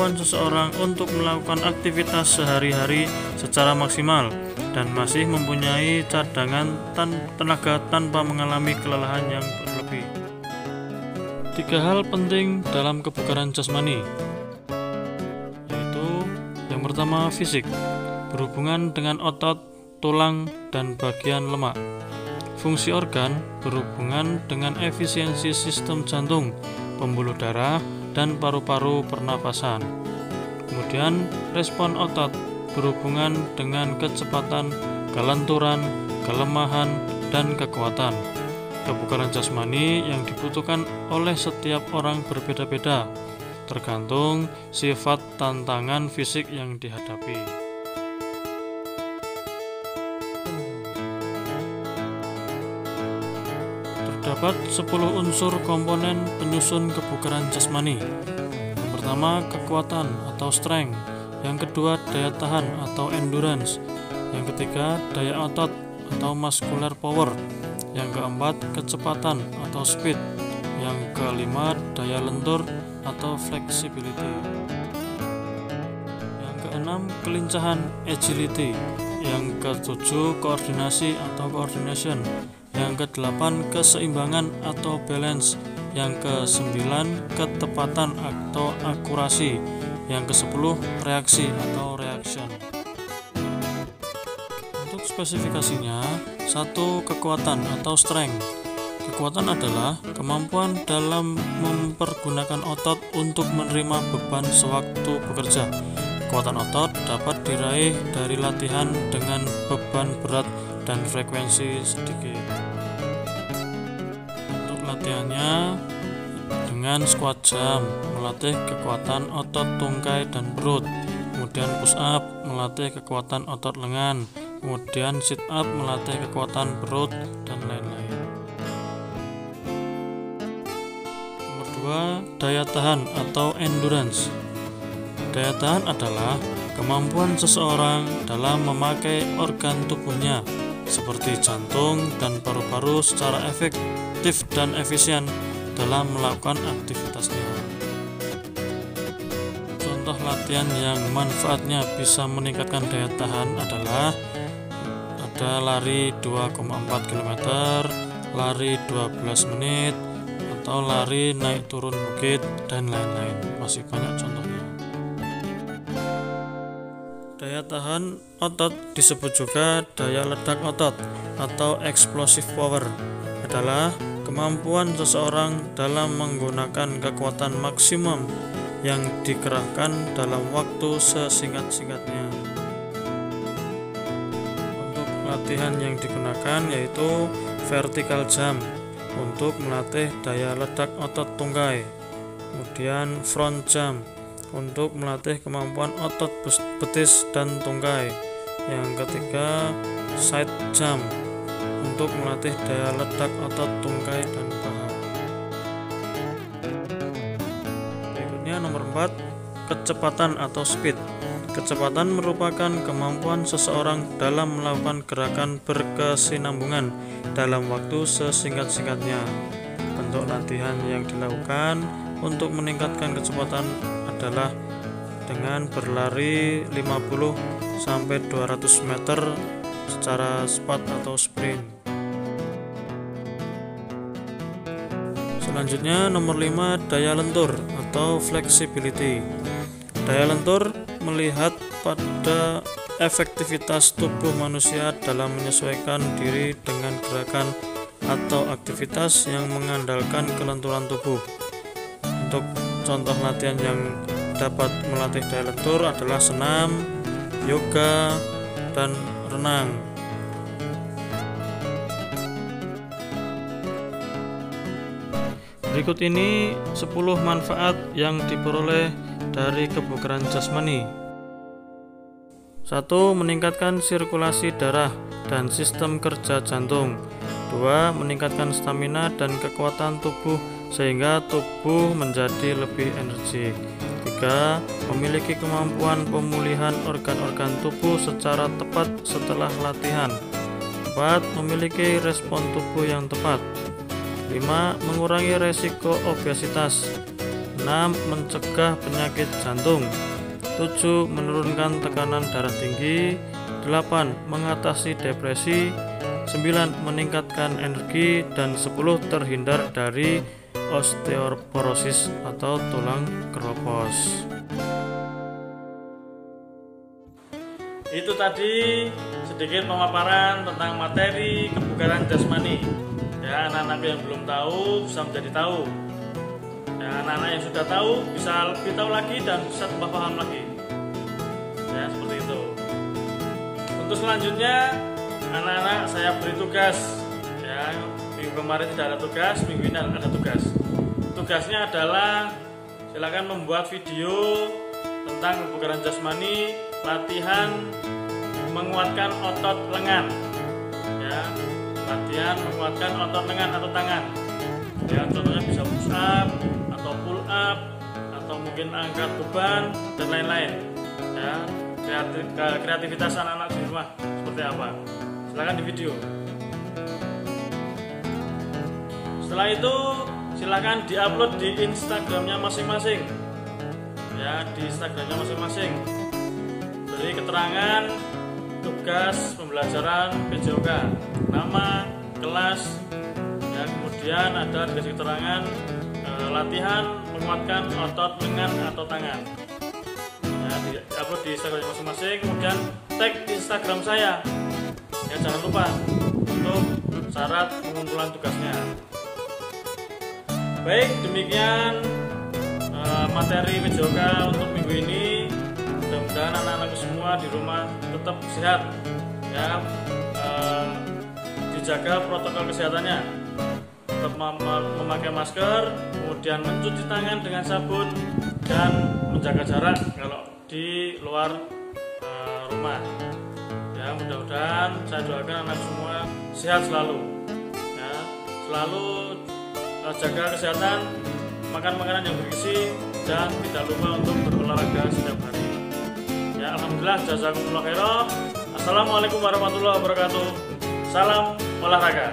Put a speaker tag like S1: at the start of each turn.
S1: kemampuan seseorang untuk melakukan aktivitas sehari-hari secara maksimal dan masih mempunyai cadangan tenaga tanpa mengalami kelelahan yang berlebih. 3 hal penting dalam kebugaran jasmani, yaitu yang pertama fisik, berhubungan dengan otot, tulang, dan bagian lemak. Fungsi organ berhubungan dengan efisiensi sistem jantung, pembuluh darah, dan paru-paru pernapasan. Kemudian respon otot berhubungan dengan kecepatan, kelenturan, kelemahan, dan kekuatan. Kebugaran jasmani yang dibutuhkan oleh setiap orang berbeda-beda, tergantung sifat tantangan fisik yang dihadapi. Terdapat 10 unsur komponen penyusun kebugaran jasmani. Yang pertama, kekuatan atau strength. Yang kedua, daya tahan atau endurance. Yang ketiga, daya otot atau muscular power. Yang keempat, kecepatan atau speed. Yang kelima, daya lentur atau flexibility. Yang keenam, kelincahan agility. Yang ketujuh, koordinasi atau coordination. Yang kedelapan, keseimbangan atau balance. Yang kesembilan, ketepatan atau akurasi. Yang ke-10, reaksi atau reaction. Untuk spesifikasinya, 1. Kekuatan atau strength. Kekuatan adalah kemampuan dalam mempergunakan otot untuk menerima beban sewaktu bekerja. Kekuatan otot dapat diraih dari latihan dengan beban berat dan frekuensi sedikit. Untuk latihannya dengan squat jump, melatih kekuatan otot tungkai dan perut. Kemudian push up, melatih kekuatan otot lengan. Kemudian sit up, melatih kekuatan perut, dan lain-lain. Nomor 2, daya tahan atau endurance. Daya tahan adalah kemampuan seseorang dalam memakai organ tubuhnya seperti jantung dan paru-paru secara efektif dan efisien dalam melakukan aktivitasnya. Contoh latihan yang manfaatnya bisa meningkatkan daya tahan adalah ada lari 2,4 km, lari 12 menit, atau lari naik turun bukit, dan lain-lain. Masih banyak contohnya. Daya tahan otot disebut juga daya ledak otot atau explosive power, adalah kemampuan seseorang dalam menggunakan kekuatan maksimum yang dikerahkan dalam waktu sesingkat-singkatnya. Untuk latihan yang digunakan yaitu vertical jump untuk melatih daya ledak otot tungkai, kemudian front jump untuk melatih kemampuan otot betis dan tungkai. Yang ketiga, side jump untuk melatih daya ledak otot tungkai dan paha. Berikutnya nomor 4, kecepatan atau speed. Kecepatan merupakan kemampuan seseorang dalam melakukan gerakan berkesinambungan dalam waktu sesingkat-singkatnya. Bentuk latihan yang dilakukan untuk meningkatkan kecepatan adalah dengan berlari 50-200 meter secara cepat atau sprint. Selanjutnya nomor 5, daya lentur atau flexibility. Daya lentur melihat pada efektivitas tubuh manusia dalam menyesuaikan diri dengan gerakan atau aktivitas yang mengandalkan kelenturan tubuh. Untuk contoh latihan yang dapat melatih daya lentur adalah senam, yoga, dan renang. Berikut ini 10 manfaat yang diperoleh dari kebugaran jasmani. 1. Meningkatkan sirkulasi darah dan sistem kerja jantung. 2. Meningkatkan stamina dan kekuatan tubuh sehingga tubuh menjadi lebih energik. 3. Memiliki kemampuan pemulihan organ-organ tubuh secara tepat setelah latihan. 4. Memiliki respon tubuh yang tepat. 5. Mengurangi resiko obesitas. 6. 6. Mencegah penyakit jantung. 7. Menurunkan tekanan darah tinggi. 8. Mengatasi depresi. 9. Meningkatkan energi. Dan 10. Terhindar dari osteoporosis atau tulang keropos. Itu tadi sedikit pemaparan tentang materi kebugaran jasmani. Ya, anak-anak yang belum tahu bisa menjadi tahu. Ya, anak-anak yang sudah tahu bisa lebih tahu lagi dan bisa tambah paham lagi. Ya, seperti itu. Untuk selanjutnya, anak-anak saya beri tugas. Ya, minggu kemarin tidak ada tugas, minggu ini ada tugas. Tugasnya adalah silakan membuat video tentang kebugaran jasmani, latihan menguatkan otot lengan. Ya, latihan menguatkan otot lengan atau tangan. Ya, contohnya bisa push up atau pull up atau mungkin angkat beban dan lain-lain. Ya, kreativitas anak-anak di rumah seperti apa? Silakan di video. Setelah itu silakan diupload di Instagramnya masing-masing. Ya, di Instagramnya masing-masing. Beri keterangan tugas pembelajaran PJOK, nama, kelas, ya, kemudian ada dikasih keterangan latihan menguatkan otot lengan atau tangan. Ya, di-upload di Instagram masing-masing, kemudian tag Instagram saya. Ya, jangan lupa untuk syarat pengumpulan tugasnya. Baik, demikian materi PJOK untuk minggu ini. Mudah-mudahan anak-anakku semua di rumah tetap sehat, ya, dijaga protokol kesehatannya, tetap memakai masker, kemudian mencuci tangan dengan sabun dan menjaga jarak kalau di luar rumah. Ya, mudah-mudahan saya doakan anak semua sehat selalu, ya, selalu jaga kesehatan, makan makanan yang bergizi dan tidak lupa untuk berolahraga setiap hari. Ya, alhamdulillah, jazakumullah khairan. Assalamualaikum warahmatullahi wabarakatuh. Salam olahraga.